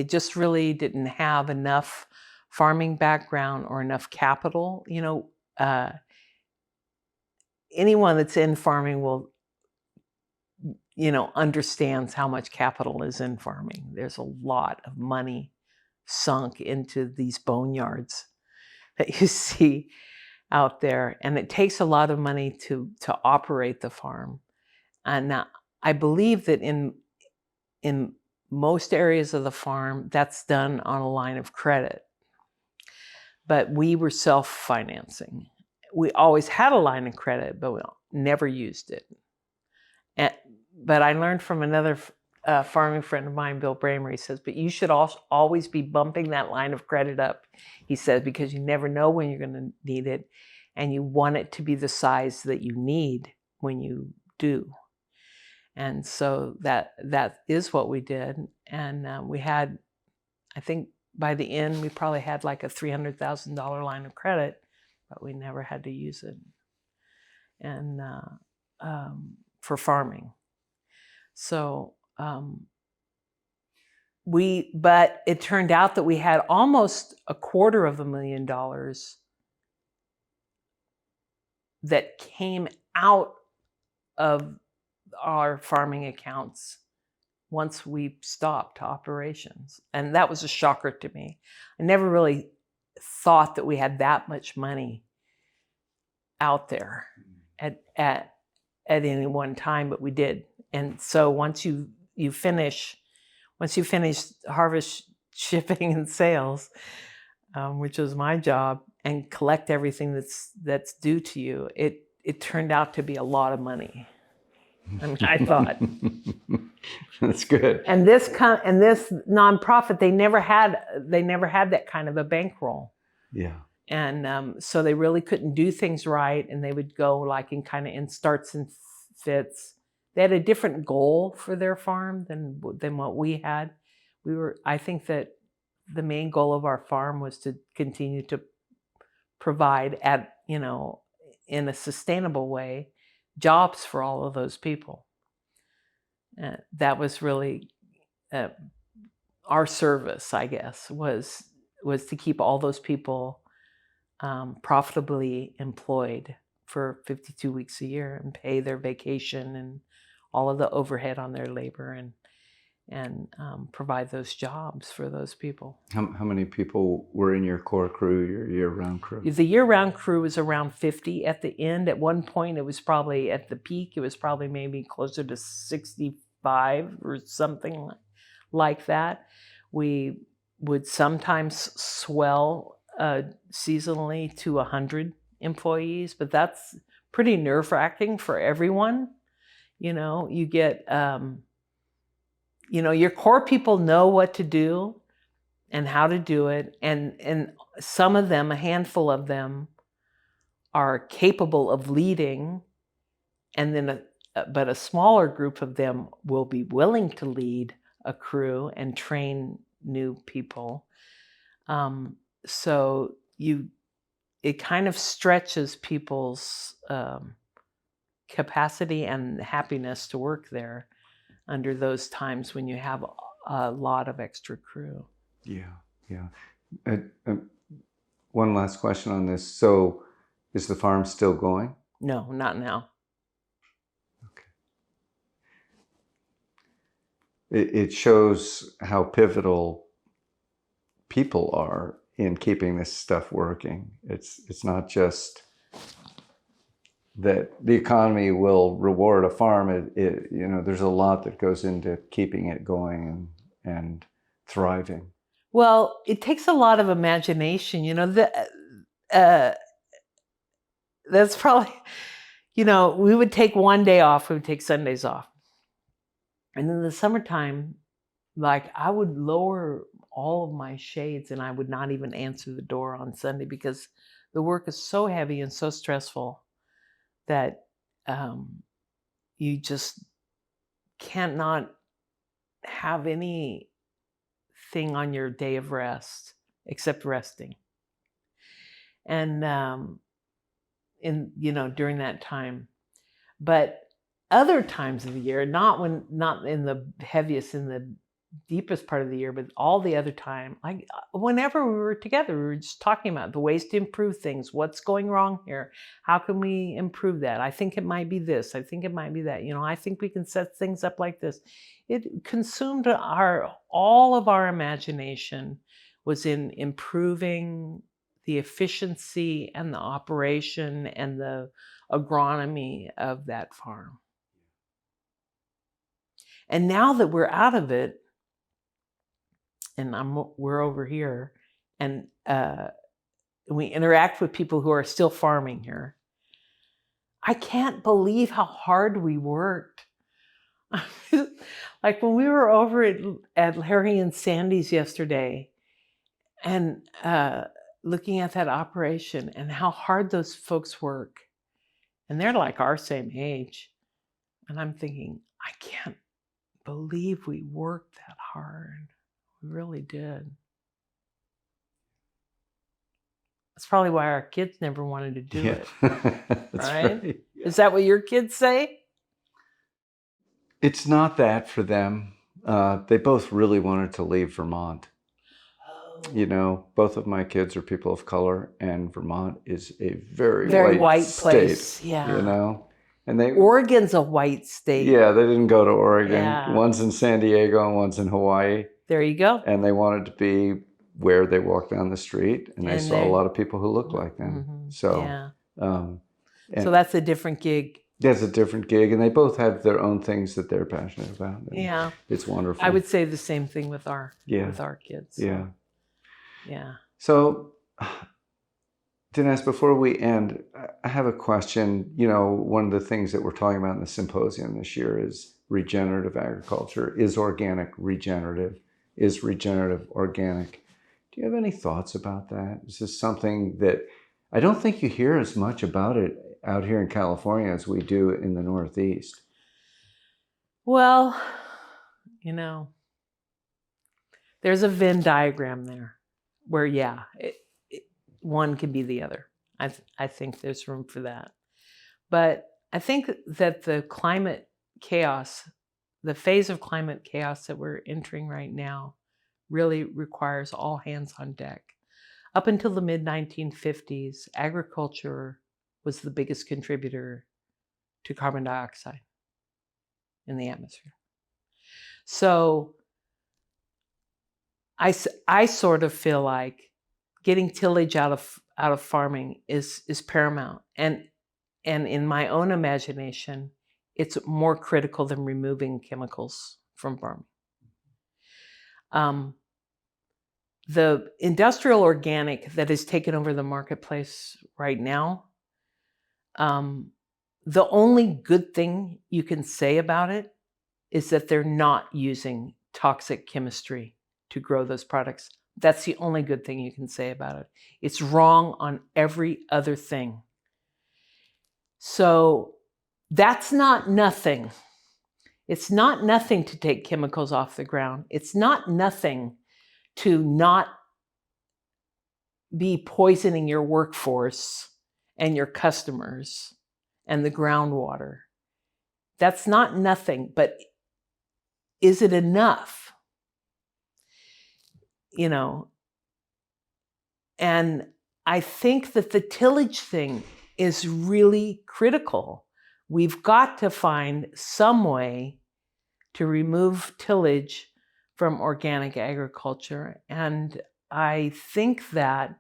just really didn't have enough farming background or enough capital. Anyone that's in farming will, understands how much capital is in farming. There's a lot of money sunk into these boneyards that you see out there, and it takes a lot of money to operate the farm. And I believe that in most areas of the farm, that's done on a line of credit. But we were self-financing. We always had a line of credit, but we never used it. But I learned from another farming friend of mine, Bill Bramer, he says, but you should always be bumping that line of credit up, he says, because you never know when you're going to need it, and you want it to be the size that you need when you do. And so that is what we did. And we had, I think by the end, we probably had like a $300,000 line of credit, but we never had to use it. And for farming. So but it turned out that we had almost $250,000 that came out of our farming accounts once we stopped operations. And that was a shocker to me. I never really thought that we had that much money out there at any one time, but we did. And so once you finish harvest, shipping, and sales, which was my job, and collect everything that's due to you, it turned out to be a lot of money. I mean, I thought. That's good. And this nonprofit, they never had that kind of a bankroll. Yeah. And so they really couldn't do things right, and they would go like in starts and fits. They had a different goal for their farm than what we had. I think that the main goal of our farm was to continue to provide in a sustainable way, jobs for all of those people. That was really our service, I guess, was to keep all those people profitably employed for 52 weeks a year and pay their vacation and all of the overhead on their labor and provide those jobs for those people. How many people were in your core crew, your year-round crew? The year-round crew was around 50 at the end. At one point, it was probably at the peak, it was probably maybe closer to 65 or something like that. We would sometimes swell seasonally to 100 employees, but that's pretty nerve-wracking for everyone. You get, your core people know what to do and how to do it. And some of them, a handful of them, are capable of leading and then but a smaller group of them will be willing to lead a crew and train new people. So it kind of stretches people's capacity and happiness to work there under those times when you have a lot of extra crew. Yeah. One last question on this. So is the farm still going? No, not now. It shows how pivotal people are in keeping this stuff working. It's not just that the economy will reward a farm. There's a lot that goes into keeping it going and thriving. Well, it takes a lot of imagination. That's probably, we would take one day off. We would take Sundays off. And in the summertime, like I would lower all of my shades and I would not even answer the door on Sunday because the work is so heavy and so stressful that you just can't not have anything on your day of rest except resting. And during that time, but other times of the year, not in the heaviest, in the deepest part of the year, but all the other time, like whenever we were together, we were just talking about the ways to improve things. What's going wrong here? How can we improve that? I think it might be this. I think it might be that. I think we can set things up like this. It consumed all of our imagination was in improving the efficiency and the operation and the agronomy of that farm. And now that we're out of it, and we're over here, and we interact with people who are still farming here, I can't believe how hard we worked. Like when we were over at Larry and Sandy's yesterday, and looking at that operation and how hard those folks work, and they're like our same age, and I'm thinking, I can't believe we worked that hard. We really did. That's probably why our kids never wanted to do it. That's right? Yeah. Is that what your kids say? It's not that for them. They both really wanted to leave Vermont. Both of my kids are people of color, and Vermont is a very white place. State, Yeah. And Oregon's a white state. Yeah, they didn't go to Oregon. Yeah. One's in San Diego and one's in Hawaii. There you go. And they wanted to be where they walked down the street, and they saw a lot of people who looked like them. Mm-hmm. So, yeah. So that's a different gig. That's a different gig, and they both have their own things that they're passionate about. Yeah, it's wonderful. I would say the same thing with our kids. Yeah. Yeah. So, Dennesse, before we end, I have a question. One of the things that we're talking about in the symposium this year is regenerative agriculture. Is organic regenerative? Is regenerative organic? Do you have any thoughts about that? Is this something that I don't think you hear as much about it out here in California as we do in the Northeast? Well, there's a Venn diagram there where, one can be the other. I think there's room for that. But I think that the climate chaos, the phase of climate chaos that we're entering right now, really requires all hands on deck. Up until the mid-1950s, agriculture was the biggest contributor to carbon dioxide in the atmosphere. So I sort of feel like getting tillage out of farming is paramount, and in my own imagination, it's more critical than removing chemicals from farming. The industrial organic that has taken over the marketplace right now, the only good thing you can say about it is that they're not using toxic chemistry to grow those products. That's the only good thing you can say about it. It's wrong on every other thing. So That's not nothing. It's not nothing to take chemicals off the ground. It's not nothing to not be poisoning your workforce and your customers and the groundwater. That's not nothing, but is it enough? You know, and I think that the tillage thing is really critical. We've got to find some way to remove tillage from organic agriculture. And I think that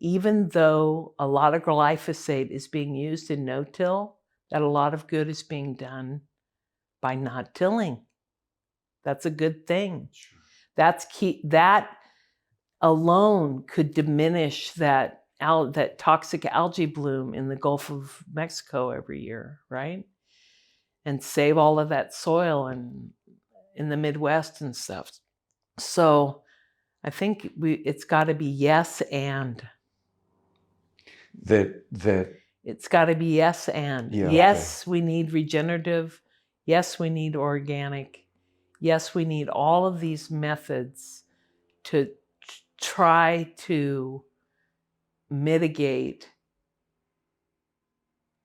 even though a lot of glyphosate is being used in no-till, that a lot of good is being done by not tilling. That's a good thing. Sure. That's key. That alone could diminish that toxic algae bloom in the Gulf of Mexico every year, right? And save all of that soil and in the Midwest and stuff. So I think it's got to be yes and. It's got to be yes and. Yeah, yes, we need regenerative. Yes, we need organic. Yes, we need all of these methods to try to mitigate.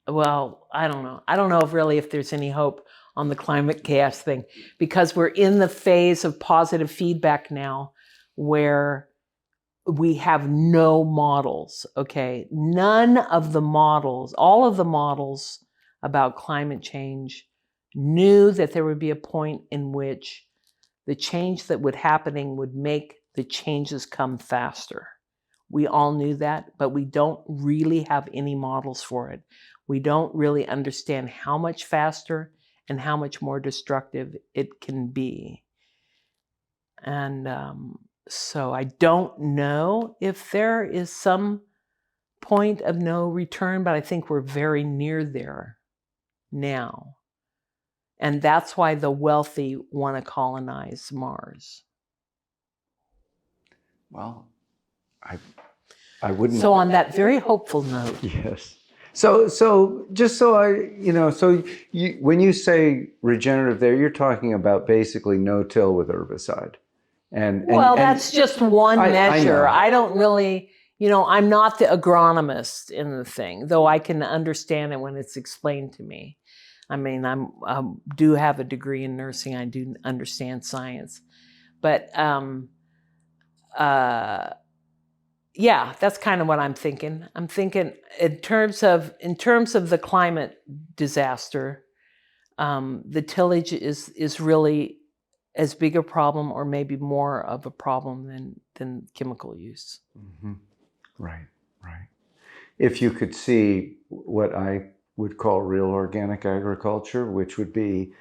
Well, I don't know. I don't know if there's any hope on the climate chaos thing, because we're in the phase of positive feedback now where we have no models, okay? None of the models, all of the models about climate change knew that there would be a point in which the change that would happening would make the changes come faster. We all knew that, but we don't really have any models for it. We don't really understand how much faster and how much more destructive it can be. And so I don't know if there is some point of no return, but I think we're very near there now. And that's why the wealthy want to colonize Mars. Well, I wouldn't. So on that very hopeful note. Yes. So just so when you say regenerative there, you're talking about basically no-till with herbicide. And that's just one measure. I don't really, I'm not the agronomist in the thing, though I can understand it when it's explained to me. I mean, I do have a degree in nursing. I do understand science. But yeah, that's kind of what I'm thinking. I'm thinking in terms of the climate disaster, the tillage is really as big a problem, or maybe more of a problem than chemical use. Mm-hmm. Right. If you could see what I would call real organic agriculture, which would be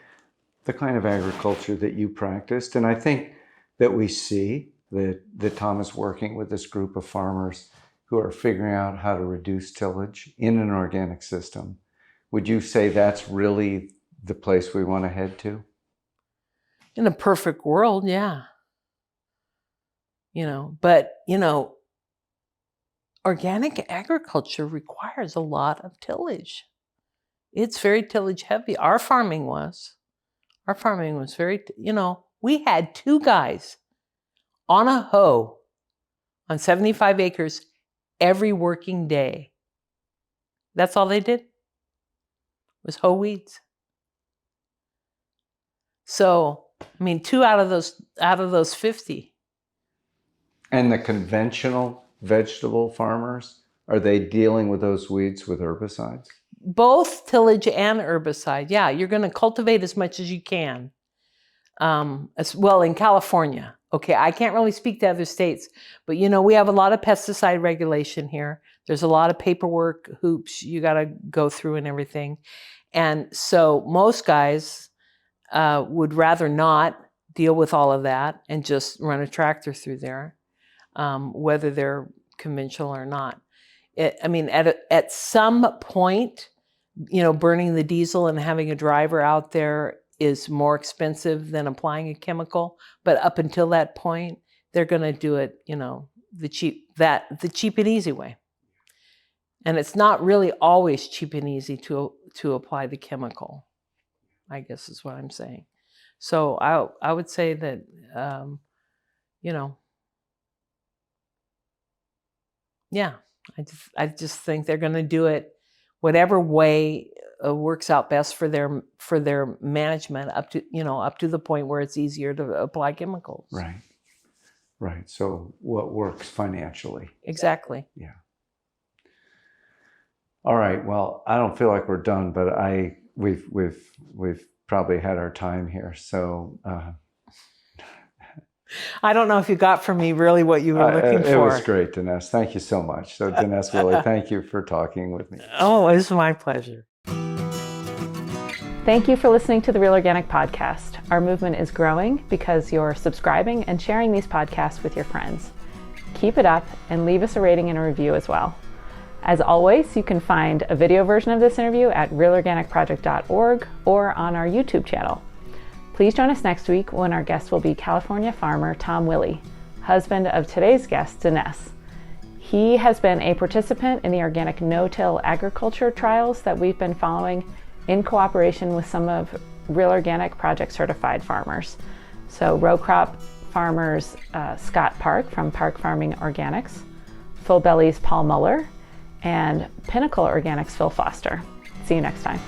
the kind of agriculture that you practiced, and I think that we see that Tom is working with this group of farmers who are figuring out how to reduce tillage in an organic system. Would you say that's really the place we want to head to? In a perfect world, yeah. But organic agriculture requires a lot of tillage. It's very tillage heavy. Our farming was very, we had 2 guys on a hoe on 75 acres every working day. That's all they did was hoe weeds. So, 2 out of those 50. And the conventional vegetable farmers, are they dealing with those weeds with herbicides? Both tillage and herbicide. Yeah, you're going to cultivate as much as you can. As well in California. Okay, I can't really speak to other states, but we have a lot of pesticide regulation here. There's a lot of paperwork hoops you got to go through and everything. And so most guys would rather not deal with all of that and just run a tractor through there, whether they're conventional or not. At some point, burning the diesel and having a driver out there is more expensive than applying a chemical. But up until that point, they're going to do it, the cheap and easy way. And it's not really always cheap and easy to apply the chemical, I guess is what I'm saying. So I would say that, yeah, I just think they're going to do it whatever way works out best for their management up to the point where it's easier to apply chemicals. Right. So what works financially? Exactly. Yeah. All right. Well, I don't feel like we're done, but we've probably had our time here. So I don't know if you got from me really what you were looking for. It was great, Dennesse. Thank you so much. So Dennesse Willey, thank you for talking with me. Oh, it was my pleasure. Thank you for listening to the Real Organic Podcast. Our movement is growing because you're subscribing and sharing these podcasts with your friends. Keep it up and leave us a rating and a review as well. As always, you can find a video version of this interview at realorganicproject.org or on our YouTube channel. Please join us next week when our guest will be California farmer Tom Willey, husband of today's guest, Dennesse. He has been a participant in the organic no-till agriculture trials that we've been following in cooperation with some of Real Organic Project certified farmers. So row crop farmers Scott Park from Park Farming Organics, Full Belly's Paul Muller, and Pinnacle Organics Phil Foster. See you next time.